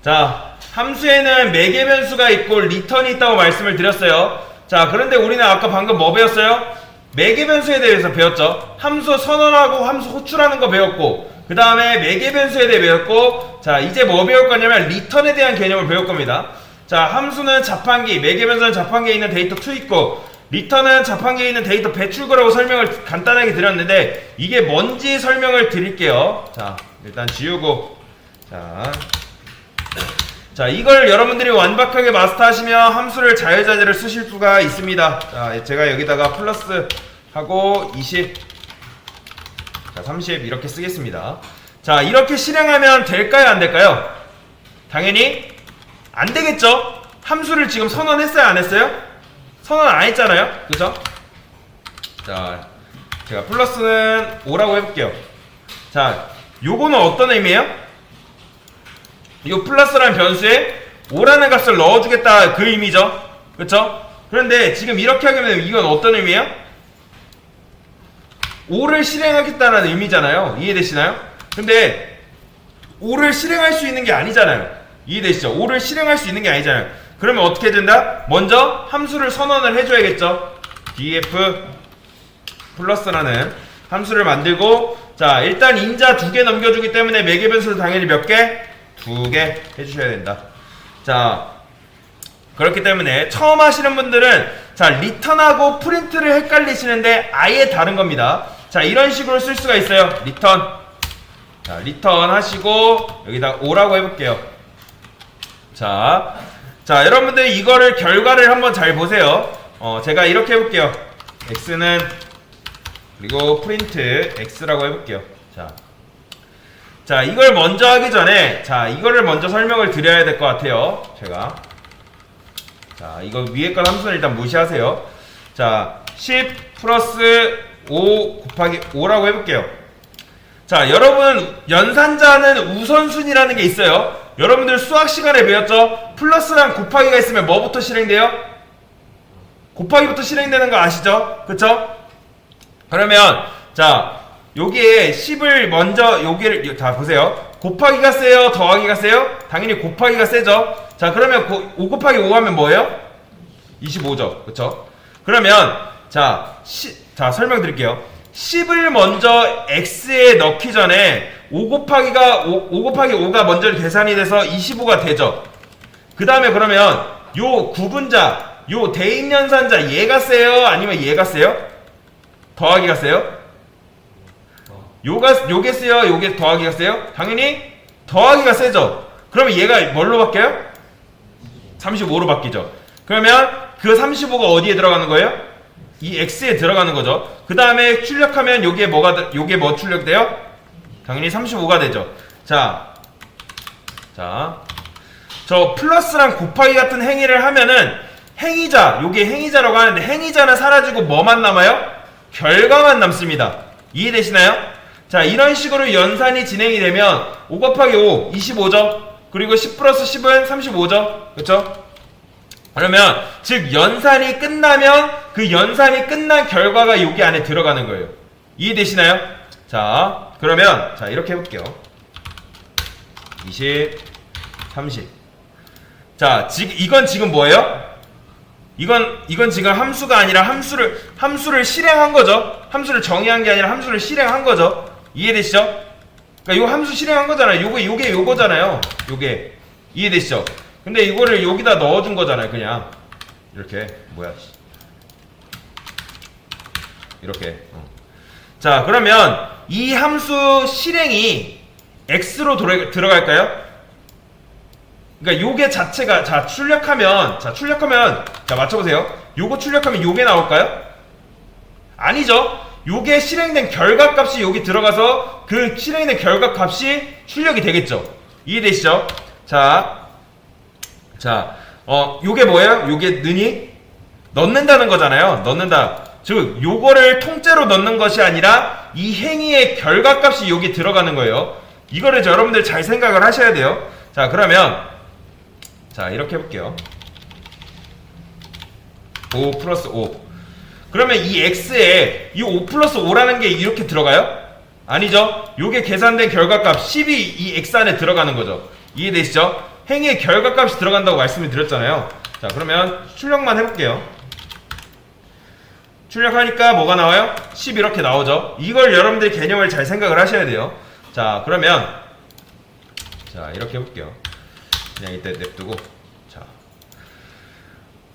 자, 함수에는 매개 변수가 있고 리턴이 있다고 말씀을 드렸어요. 자, 그런데 우리는 아까 방금 뭐 배웠어요? 매개 변수에 대해서 배웠죠. 함수 선언하고 함수 호출하는 거 배웠고, 그 다음에 매개 변수에 대해 배웠고, 자, 이제 뭐 배울 거냐면 리턴에 대한 개념을 배울 겁니다. 자, 함수는 자판기, 매개 변수는 자판기에 있는 데이터 투입구, 리턴은 자판기에 있는 데이터 배출구라고 설명을 간단하게 드렸는데, 이게 뭔지 설명을 드릴게요. 자, 일단 지우고, 자, 이걸 여러분들이 완벽하게 마스터하시면 함수를 자유자재로 쓰실 수가 있습니다. 자, 제가 여기다가 플러스 하고 20, 자, 30 이렇게 쓰겠습니다. 자, 이렇게 실행하면 될까요? 안 될까요? 당연히 안 되겠죠? 함수를 지금 선언했어요? 안 했어요? 선언 안 했잖아요? 그죠? 자, 제가 플러스는 5라고 해볼게요. 자, 요거는 어떤 의미예요? 이 플러스라는 변수에 5라는 값을 넣어주겠다 그 의미죠. 그쵸? 그런데 지금 이렇게 하게 되면 이건 어떤 의미예요? 5를 실행하겠다는 의미잖아요. 이해되시나요? 근데 5를 실행할 수 있는 게 아니잖아요. 이해되시죠? 5를 실행할 수 있는 게 아니잖아요. 그러면 어떻게 된다? 먼저 함수를 선언을 해줘야겠죠. df 플러스라는 함수를 만들고, 자, 일단 인자 2개 넘겨주기 때문에 매개 변수를 당연히 몇 개? 2개 해주셔야 된다. 자, 그렇기 때문에 처음 하시는 분들은 자, 리턴하고 프린트를 헷갈리시는데 아예 다른 겁니다. 자, 이런 식으로 쓸 수가 있어요. 리턴. 자, 리턴 하시고 여기다 5라고 해볼게요. 자, 여러분들 이거를 결과를 한번 잘 보세요. 제가 이렇게 해볼게요. x는 그리고 프린트 x라고 해볼게요. 자, 이걸 먼저 하기 전에, 자, 이거를 먼저 설명을 드려야 될 것 같아요. 제가. 자, 이거 위에 건 함수는 일단 무시하세요. 자, 10 플러스 5 곱하기 5라고 해볼게요. 자, 여러분, 연산자는 우선순위라는 게 있어요. 여러분들 수학 시간에 배웠죠? 플러스랑 곱하기가 있으면 뭐부터 실행돼요? 곱하기부터 실행되는 거 아시죠? 그쵸? 그러면, 자, 여기에 10을 먼저 여기를 다 보세요. 곱하기가 세요? 더하기가 세요? 당연히 곱하기가 세죠. 자, 그러면 5 곱하기 5 하면 뭐예요? 25죠. 그쵸? 그러면 자, 설명드릴게요. 10을 먼저 x에 넣기 전에 5 곱하기 5가 먼저 계산이 돼서 25가 되죠. 그 다음에 그러면 요 구분자, 요 대입연산자 얘가 세요? 아니면 얘가 세요? 더하기가 세요? 요게 세요? 요게 더하기가 세요? 당연히 더하기가 세죠. 그러면 얘가 뭘로 바뀌어요? 35로 바뀌죠. 그러면 그 35가 어디에 들어가는 거예요? 이 x에 들어가는 거죠. 그 다음에 출력하면 요게 뭐 출력돼요? 당연히 35가 되죠. 자, 저 플러스랑 곱하기 같은 행위를 하면은 행위자, 요게 행위자라고 하는데 행위자는 사라지고 뭐만 남아요? 결과만 남습니다. 이해되시나요? 자, 이런 식으로 연산이 진행이 되면 5 곱하기 5, 25죠? 그리고 10 플러스 10은 35죠? 그쵸? 그러면 즉 연산이 끝나면 그 연산이 끝난 결과가 여기 안에 들어가는 거예요. 이해되시나요? 자, 그러면 자, 이렇게 해볼게요. 20, 30. 자, 이건 지금 뭐예요? 이건 지금 함수가 아니라 함수를 실행한 거죠. 함수를 정의한 게 아니라 함수를 실행한 거죠. 이해되시죠? 그러니까 요 함수 실행한 거잖아요. 요게 요거잖아요. 요게. 이해되시죠? 근데 이거를 여기다 넣어준 거잖아요. 그냥 이렇게 이렇게. 자, 그러면 이 함수 실행이 x로 들어갈까요? 그러니까 요게 자체가 출력하면 자, 맞춰보세요. 요거 출력하면 요게 나올까요? 아니죠. 요게 실행된 결과값이 여기 들어가서 그 실행된 결과값이 출력이 되겠죠. 이해되시죠? 요게 뭐예요? 요게 넣는다는 거잖아요. 넣는다. 즉 요거를 통째로 넣는 것이 아니라 이 행위의 결과값이 여기 들어가는 거예요. 이거를 여러분들 잘 생각을 하셔야 돼요. 자, 그러면 자, 이렇게 해볼게요. 5 플러스 5. 그러면 이 x에 이 5 플러스 5라는 게 이렇게 들어가요? 아니죠? 요게 계산된 결과값 10이 이 x 안에 들어가는 거죠. 이해되시죠? 행의 결과값이 들어간다고 말씀을 드렸잖아요. 자, 그러면 출력만 해볼게요. 출력하니까 뭐가 나와요? 10 이렇게 나오죠. 이걸 여러분들이 개념을 잘 생각을 하셔야 돼요. 자, 그러면 자, 이렇게 해볼게요. 그냥 이때 냅두고. 자,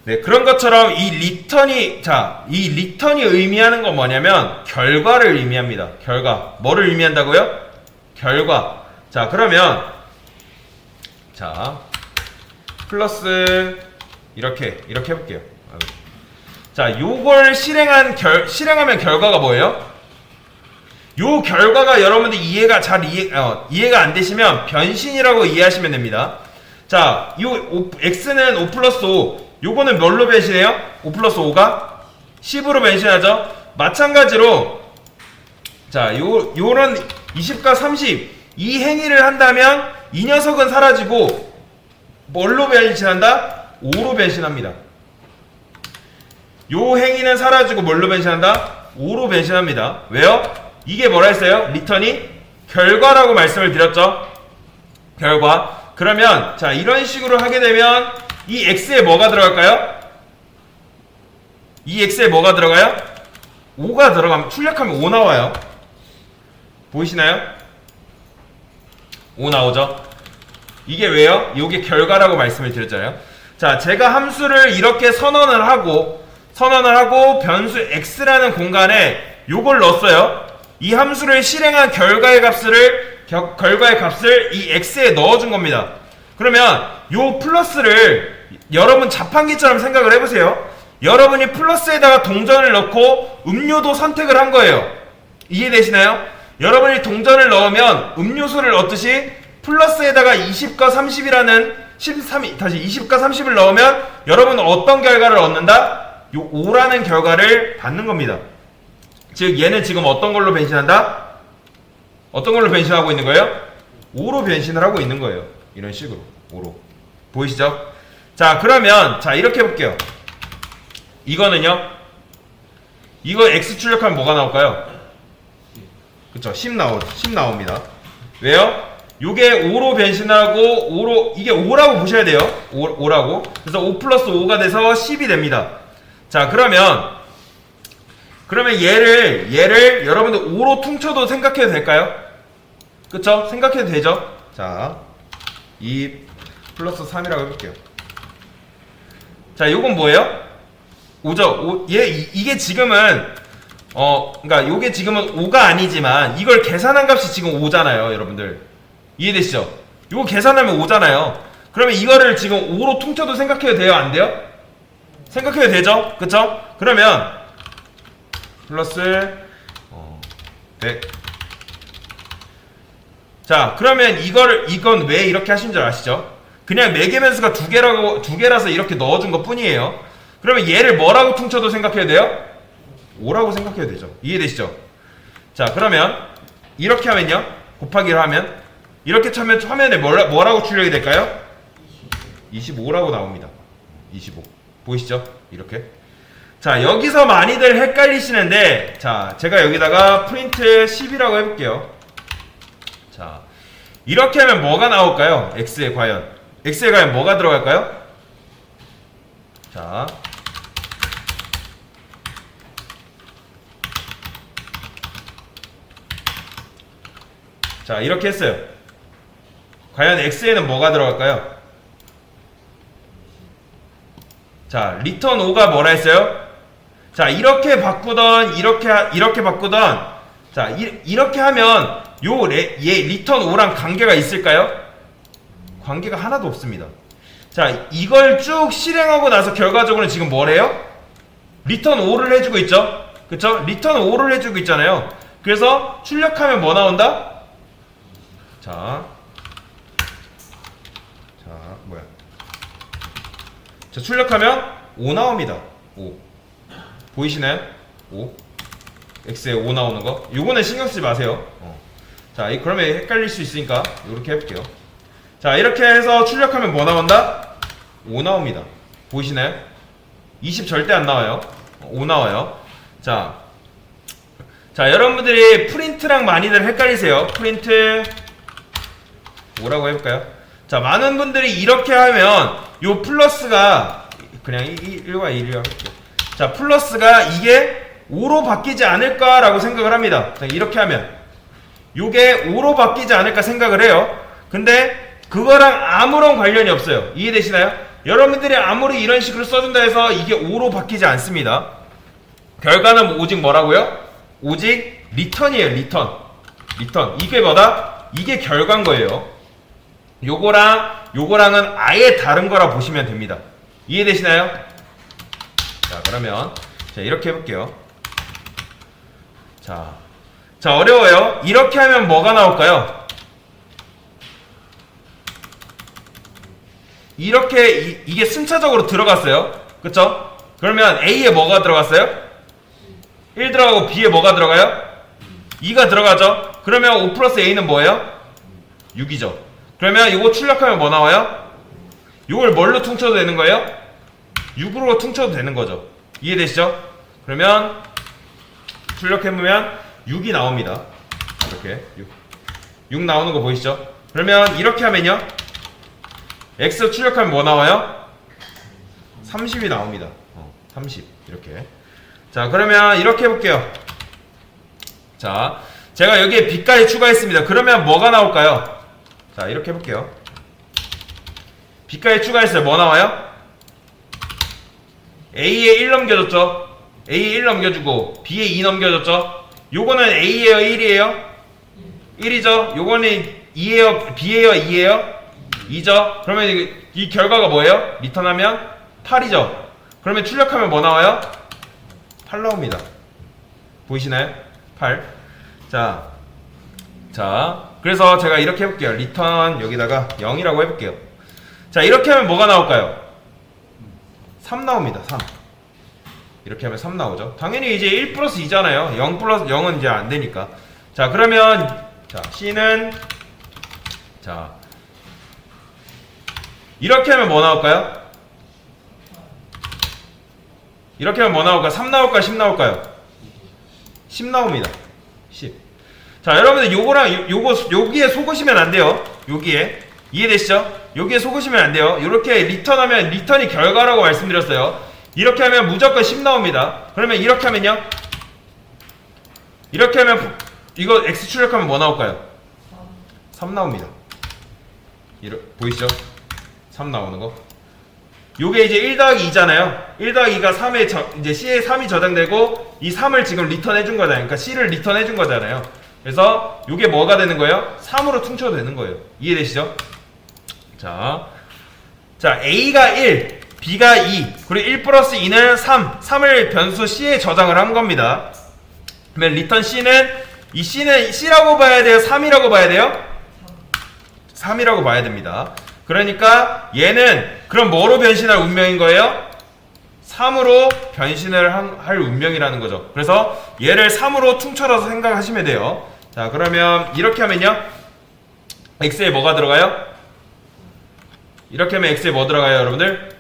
네, 그런 것처럼 이 리턴이, 자, 이 리턴이 의미하는 건 뭐냐면 결과를 의미합니다. 결과. 뭐를 의미한다고요? 결과. 자, 그러면 자, 플러스 이렇게 해볼게요. 자, 요걸 실행하면 결과가 뭐예요? 요 결과가 여러분들 이해가 안 되시면 변신이라고 이해하시면 됩니다. 자, 요 x는 5 플러스 5. 요거는 뭘로 변신해요? 5 플러스 5가 10으로 변신하죠? 마찬가지로, 자, 요런 20과 30. 이 행위를 한다면 이 녀석은 사라지고, 뭘로 변신한다? 5로 변신합니다. 요 행위는 사라지고 뭘로 변신한다? 5로 변신합니다. 왜요? 이게 뭐라 했어요? 리턴이 결과라고 말씀을 드렸죠? 결과. 그러면 자, 이런 식으로 하게 되면 이 x에 뭐가 들어갈까요? 이 x에 뭐가 들어가요? 5가 들어가면, 출력하면 5 나와요. 보이시나요? 5 나오죠? 이게 왜요? 이게 결과라고 말씀을 드렸잖아요. 자, 제가 함수를 이렇게 선언을 하고 변수 x라는 공간에 요걸 넣었어요. 이 함수를 실행한 결과의 값을 이 x에 넣어준 겁니다. 그러면 요 플러스를 여러분 자판기처럼 생각을 해보세요. 여러분이 플러스에다가 동전을 넣고 음료도 선택을 한 거예요. 이해되시나요? 여러분이 동전을 넣으면 음료수를 넣듯이 플러스에다가 20과 30이라는 20과 30을 넣으면 여러분은 어떤 결과를 얻는다? 요 5라는 결과를 받는 겁니다. 즉 얘는 지금 어떤 걸로 변신한다? 어떤 걸로 변신하고 있는 거예요? 5로 변신을 하고 있는 거예요. 이런 식으로 5로. 보이시죠? 자, 그러면 자, 이렇게 해볼게요. 이거는요, 이거 x 출력하면 뭐가 나올까요? 그쵸, 10 나옵니다. 왜요? 요게 5로 변신하고 5로, 이게 5라고 보셔야 돼요. 5라고. 그래서 5 플러스 5가 돼서 10이 됩니다. 자, 그러면 얘를 여러분들 5로 퉁쳐도 생각해도 될까요? 그쵸? 생각해도 되죠? 자, 2 플러스 3이라고 해볼게요. 자, 요건 뭐예요? 5죠? 이게 지금은, 그러니까 요게 지금은 5가 아니지만, 이걸 계산한 값이 지금 5잖아요, 여러분들. 이해되시죠? 요거 계산하면 5잖아요. 그러면 이거를 지금 5로 퉁쳐도 생각해도 돼요? 안 돼요? 생각해도 되죠? 그쵸? 그러면, 플러스, 100. 자, 그러면 이건 왜 이렇게 하신 줄 아시죠? 그냥 매개변수가 두 개라서 이렇게 넣어준 것 뿐이에요. 그러면 얘를 뭐라고 퉁쳐도 생각해야 돼요? 5라고 생각해야 되죠. 이해되시죠? 자, 그러면 이렇게 하면요, 곱하기를 하면 이렇게 차면 화면에 뭐라고 출력이 될까요? 25라고 나옵니다. 25 보이시죠? 이렇게. 자, 여기서 많이들 헷갈리시는데, 자, 제가 여기다가 프린트 10이라고 해볼게요. 자, 이렇게 하면 뭐가 나올까요? x에 과연 뭐가 들어갈까요? 자, 이렇게 했어요. 과연 x에는 뭐가 들어갈까요? 자, 리턴 5가 뭐라 했어요? 자, 이렇게 바꾸던, 이렇게 바꾸던, 자, 이렇게 하면 얘 리턴 5랑 관계가 있을까요? 관계가 하나도 없습니다. 자, 이걸 쭉 실행하고 나서 결과적으로는 지금 뭐래요? 리턴 5를 해주고 있죠? 그쵸? 리턴 5를 해주고 있잖아요. 그래서 출력하면 뭐 나온다? 자, 출력하면 5 나옵니다. 5. 보이시나요? 5. x에 5 나오는 거. 요거는 신경 쓰지 마세요. 자, 그러면 헷갈릴 수 있으니까 이렇게 해볼게요. 자, 이렇게 해서 출력하면 뭐 나온다? 5 나옵니다. 보이시나요? 20 절대 안 나와요. 5 나와요. 자, 여러분들이 프린트랑 많이들 헷갈리세요. 프린트 5라고 해볼까요? 자, 많은 분들이 이렇게 하면 요 플러스가 그냥 1과 1이라고 할게요. 자, 플러스가 이게 5로 바뀌지 않을까라고 생각을 합니다. 자, 이렇게 하면 요게 5로 바뀌지 않을까 생각을 해요. 근데 그거랑 아무런 관련이 없어요. 이해되시나요? 여러분들이 아무리 이런 식으로 써준다 해서 이게 5로 바뀌지 않습니다. 결과는 오직 뭐라고요? 오직 리턴이에요. 리턴. 이게 뭐다? 이게 결과인 거예요. 요거랑은 아예 다른 거라 보시면 됩니다. 이해되시나요? 자, 그러면 자, 이렇게 해볼게요. 자, 어려워요. 이렇게 하면 뭐가 나올까요? 이렇게 이게 순차적으로 들어갔어요. 그쵸? 그러면 A에 뭐가 들어갔어요? 1 들어가고 B에 뭐가 들어가요? 2가 들어가죠? 그러면 5 플러스 A는 뭐예요? 6이죠. 그러면 이거 출력하면 뭐 나와요? 이걸 뭘로 퉁쳐도 되는 거예요? 6으로 퉁쳐도 되는 거죠. 이해되시죠? 그러면 출력해보면 6이 나옵니다. 이렇게 6 나오는 거 보이시죠? 그러면 이렇게 하면요, X 출력하면 뭐 나와요? 30이 나옵니다. 30 이렇게. 자, 그러면 이렇게 해볼게요. 자, 제가 여기에 B까지 추가했습니다. 그러면 뭐가 나올까요? 자, 이렇게 해볼게요. B까지 추가했어요. 뭐 나와요? A에 1 넘겨줬죠? A에 1 넘겨주고 B에 2 넘겨줬죠? 요거는 A에요? 1이에요? 1이죠? 요거는 2에요? B에요? 2에요? 2죠? 그러면 이 결과가 뭐예요? 리턴하면 8이죠? 그러면 출력하면 뭐 나와요? 8 나옵니다. 보이시나요? 8. 자, 그래서 제가 이렇게 해볼게요. 리턴 여기다가 0이라고 해볼게요. 자, 이렇게 하면 뭐가 나올까요? 3 나옵니다. 3. 이렇게 하면 3 나오죠. 당연히 이제 1 플러스 2잖아요. 0 플러스 0은 이제 안 되니까. 자, 그러면 자, C는 자, 이렇게 하면 뭐 나올까요? 이렇게 하면 뭐 나올까요? 3 나올까요? 10 나올까요? 10 나옵니다. 10. 자, 여러분들 요거랑 여기에 속으시면 안 돼요. 여기에. 이해되시죠? 여기에 속으시면 안 돼요. 이렇게 리턴하면 리턴이 결과라고 말씀드렸어요. 이렇게 하면 무조건 10 나옵니다. 그러면 이렇게 하면요, 이렇게 하면 이거 X 출력하면 뭐 나올까요? 3 나옵니다. 보이시죠? 3 나오는 거. 요게 이제 1 더하기 2잖아요. 1 더하기 2가 3에 이제 C에 3이 저장되고 이 3을 지금 리턴해 준 거잖아요. 그러니까 C를 리턴해 준 거잖아요. 그래서 요게 뭐가 되는 거예요? 3으로 퉁쳐도 되는 거예요. 이해되시죠? 자, A가 1, B가 2, 그리고 1 플러스 2는 3을 변수 C에 저장을 한 겁니다. 그러면 리턴 C는 이 C는 C라고 봐야 돼요? 3이라고 봐야 돼요? 3이라고 봐야 됩니다. 그러니까 얘는 그럼 뭐로 변신할 운명인 거예요? 3으로 변신을 할 운명이라는 거죠. 그래서 얘를 3으로 퉁쳐서 생각하시면 돼요. 자, 그러면 이렇게 하면요, X에 뭐가 들어가요? 이렇게 하면 X에 뭐 들어가요, 여러분들?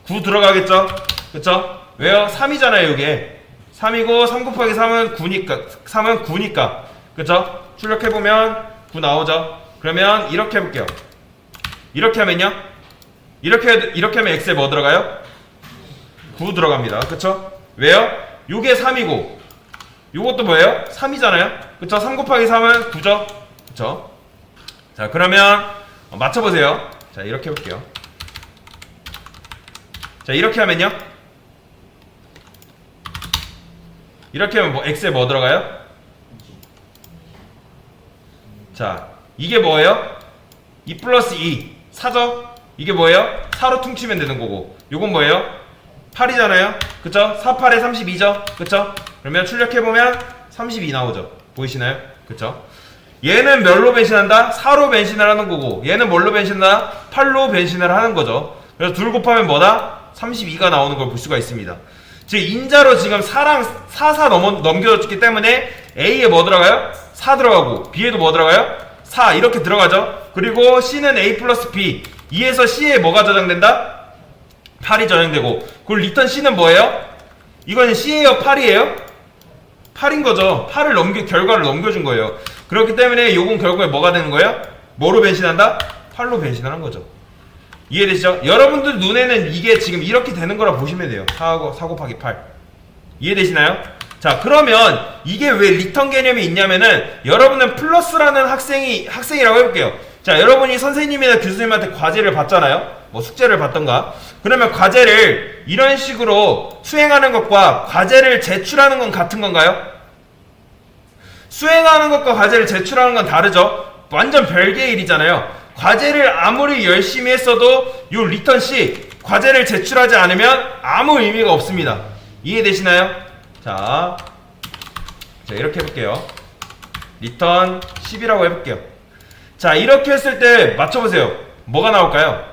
9 들어가겠죠? 그쵸? 왜요? 3이잖아요, 이게. 3이고 3 곱하기 3은 9니까. 그쵸? 출력해보면 9 나오죠? 그러면 이렇게 해볼게요. 이렇게 하면요, 이렇게 하면 X에 뭐 들어가요? 9 들어갑니다. 그쵸? 왜요? 요게 3이고 요것도 뭐예요? 3이잖아요? 그쵸? 3 곱하기 3은 9죠? 그쵸? 자, 그러면 맞춰보세요. 자, 이렇게 해볼게요. 자, 이렇게 하면요, 이렇게 하면 X에 뭐 들어가요? 자, 이게 뭐예요? 2 플러스 2 4죠? 이게 뭐예요? 4로 퉁치면 되는 거고, 요건 뭐예요? 8이잖아요? 그쵸? 4, 8에 32죠? 그쵸? 그러면 출력해보면 32 나오죠? 보이시나요? 그쵸? 얘는 뭘로 변신한다? 4로 변신을 하는 거고, 얘는 뭘로 변신한다? 8로 변신을 하는 거죠. 그래서 둘 곱하면 뭐다? 32가 나오는 걸 볼 수가 있습니다. 즉 인자로 지금 4 넘겨졌기 때문에 A에 뭐 들어가요? 4 들어가고, B에도 뭐 들어가요? 4 이렇게 들어가죠. 그리고 C는 A 플러스 B, 2에서 C에 뭐가 저장된다? 8이 저장되고, 그리고 리턴 C는 뭐예요? 이거는 C예요? 8이에요? 8인 거죠. 8을 결과를 넘겨준 거예요. 그렇기 때문에 요건 결국에 뭐가 되는 거예요? 뭐로 변신한다? 8로 배신하는 거죠. 이해되시죠? 여러분들 눈에는 이게 지금 이렇게 되는 거라 보시면 돼요. 4 곱하기 8. 이해되시나요? 자, 그러면 이게 왜 리턴 개념이 있냐면은 여러분은 플러스라는 학생이라고 해볼게요. 자, 여러분이 선생님이나 교수님한테 과제를 받잖아요. 뭐 숙제를 받던가. 그러면 과제를 이런 식으로 수행하는 것과 과제를 제출하는 건 같은 건가요? 수행하는 것과 과제를 제출하는 건 다르죠? 완전 별개의 일이잖아요. 과제를 아무리 열심히 했어도 요 리턴 C 과제를 제출하지 않으면 아무 의미가 없습니다. 이해되시나요? 자 이렇게 해볼게요. 리턴 10이라고 해볼게요. 자, 이렇게 했을 때 맞춰보세요. 뭐가 나올까요?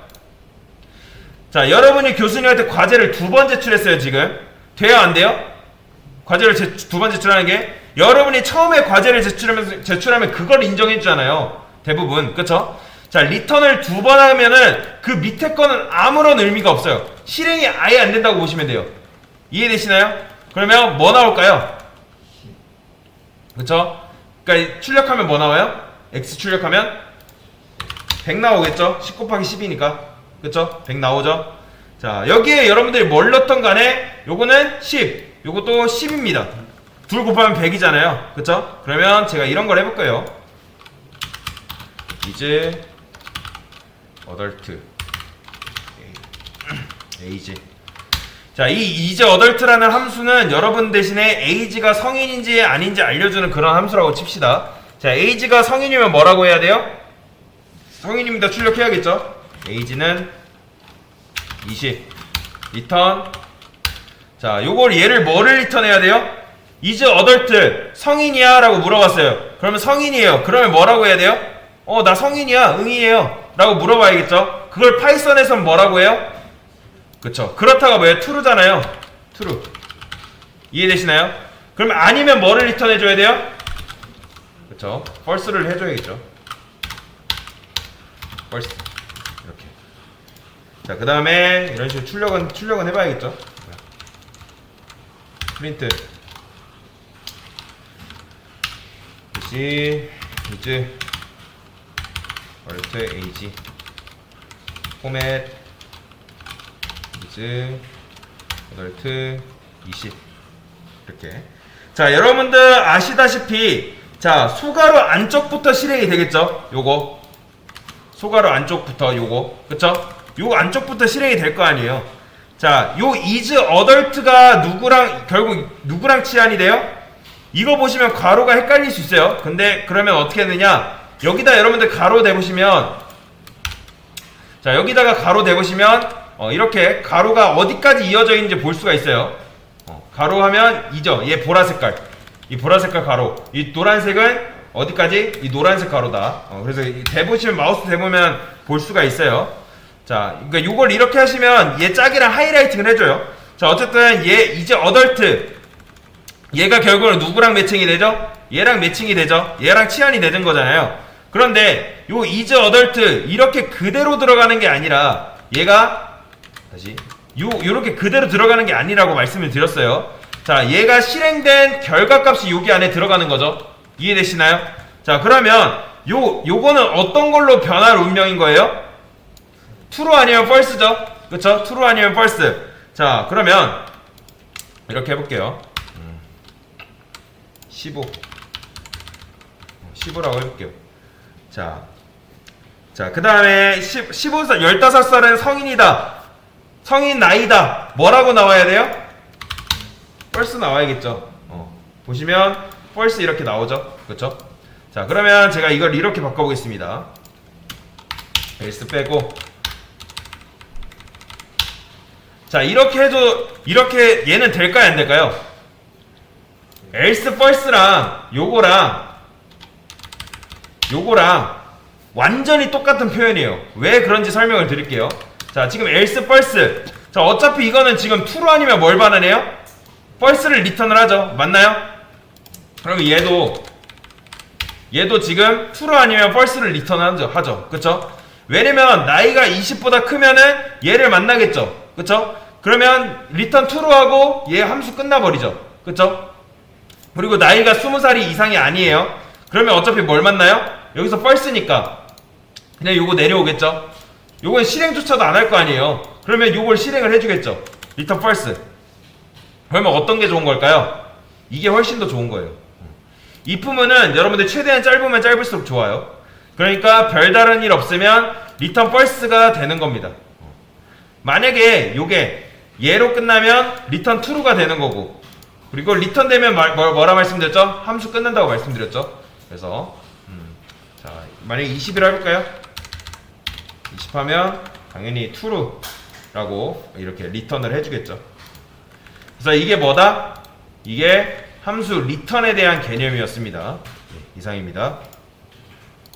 자, 여러분이 교수님한테 과제를 2번 제출했어요. 지금 돼요 안 돼요? 과제를 2번 제출하는 게 여러분이 처음에 과제를 제출하면 그걸 인정해 주잖아요. 대부분. 그쵸? 자, 리턴을 2번 하면은 그 밑에 거는 아무런 의미가 없어요. 실행이 아예 안 된다고 보시면 돼요. 이해되시나요? 그러면 뭐 나올까요? 그쵸? 그러니까 출력하면 뭐 나와요? X 출력하면 100 나오겠죠? 10 곱하기 10이니까. 그쵸? 100 나오죠? 자, 여기에 여러분들이 뭘 넣던 간에 요거는 10, 요것도 10입니다. 둘 곱하면 100이잖아요. 그쵸? 그러면 제가 이런 걸 해볼 거예요. 이제 어덜트 에이지. 자, 이 이제 어덜트라는 함수는 여러분 대신에 에이지가 성인인지 아닌지 알려주는 그런 함수라고 칩시다. 자, 에이지가 성인이면 뭐라고 해야 돼요? 성인입니다. 출력해야겠죠? 에이지는 20 리턴. 자, 요걸 얘를 뭐를 리턴해야 돼요? 이제 어덜트 성인이야 라고 물어봤어요. 그러면 성인이에요. 그러면 뭐라고 해야 돼요? 나 성인이야. 응이에요 라고 물어봐야겠죠. 그걸 파이썬에선 뭐라고 해요? 그쵸. 그렇다가 뭐예요? true잖아요. true. 이해되시나요? 그러면 아니면 뭐를 리턴해줘야 돼요? 그쵸. false를 해줘야겠죠. false. 이렇게. 자, 그 다음에 이런 식으로 출력은 해봐야겠죠. 프린트 이제 얼트 에이지 포맷 이제 얼트 20 이렇게. 자, 여러분들 아시다시피 자, 소가로 안쪽부터 실행이 되겠죠. 요거 소가로 안쪽부터 요거 그쵸? 요거 안쪽부터 실행이 될 거 아니에요. 자, 요 is adult가 결국 누구랑 치환이 돼요? 이거 보시면 괄호가 헷갈릴 수 있어요. 근데 그러면 어떻게 했느냐? 여기다 여러분들 가로 대보시면 자, 여기다가 가로 대보시면 이렇게 가로가 어디까지 이어져 있는지 볼 수가 있어요. 가로 하면 이죠. 얘 보라색깔. 이 보라색깔 가로. 이 노란색은 어디까지? 이 노란색 가로다. 그래서 대보시면 마우스 대보면 볼 수가 있어요. 자, 그러니까 요걸 이렇게 하시면 얘 짝이랑 하이라이팅을 해줘요. 자, 어쨌든 얘 이제 어덜트 얘가 결국은 누구랑 매칭이 되죠? 얘랑 매칭이 되죠. 얘랑 치환이 되는 거잖아요. 그런데 요 이제 어덜트 이렇게 그대로 들어가는 게 아니라 얘가 다시 요렇게 그대로 들어가는 게 아니라고 말씀을 드렸어요. 자, 얘가 실행된 결과값이 여기 안에 들어가는 거죠. 이해되시나요? 자, 그러면 요거는 어떤 걸로 변할 운명인 거예요? true 아니면 false죠? 그쵸? true 아니면 false. 자, 그러면 이렇게 해볼게요. 15라고 해볼게요. 자, 그 다음에 15살, 15살은 성인이다. 성인 나이다. 뭐라고 나와야 돼요? false 나와야겠죠. 보시면 false 이렇게 나오죠. 그쵸? 자, 그러면 제가 이걸 이렇게 바꿔보겠습니다. else 빼고 자, 이렇게 해도 이렇게 얘는 될까요 안 될까요? else false랑 요거랑 완전히 똑같은 표현이에요. 왜 그런지 설명을 드릴게요. 자, 지금 else false. 자, 어차피 이거는 지금 true 아니면 뭘 반환해요? false를 리턴을 하죠. 맞나요? 그럼 얘도 지금 true 아니면 false를 리턴하죠. 그쵸? 왜냐면 나이가 20보다 크면은 얘를 만나겠죠. 그쵸? 그러면 리턴 true하고 얘 함수 끝나버리죠. 그쵸? 그리고 나이가 20살이 이상이 아니에요. 그러면 어차피 뭘 만나요? 여기서 false니까 그냥 요거 내려오겠죠. 요건 실행조차도 안 할 거 아니에요. 그러면 요걸 실행을 해주겠죠. return false. 그러면 어떤 게 좋은 걸까요? 이게 훨씬 더 좋은 거예요. if문은 여러분들 최대한 짧으면 짧을수록 좋아요. 그러니까 별다른 일 없으면 return false가 되는 겁니다. 만약에 요게 예로 끝나면 return true가 되는 거고, 그리고 return 되면 뭐라 말씀드렸죠? 함수 끝난다고 말씀드렸죠. 그래서 자, 만약에 20이라 해볼까요? 20 하면 당연히 true라고 이렇게 return을 해주겠죠. 그래서 이게 뭐다? 이게 함수 return에 대한 개념이었습니다. 네, 이상입니다.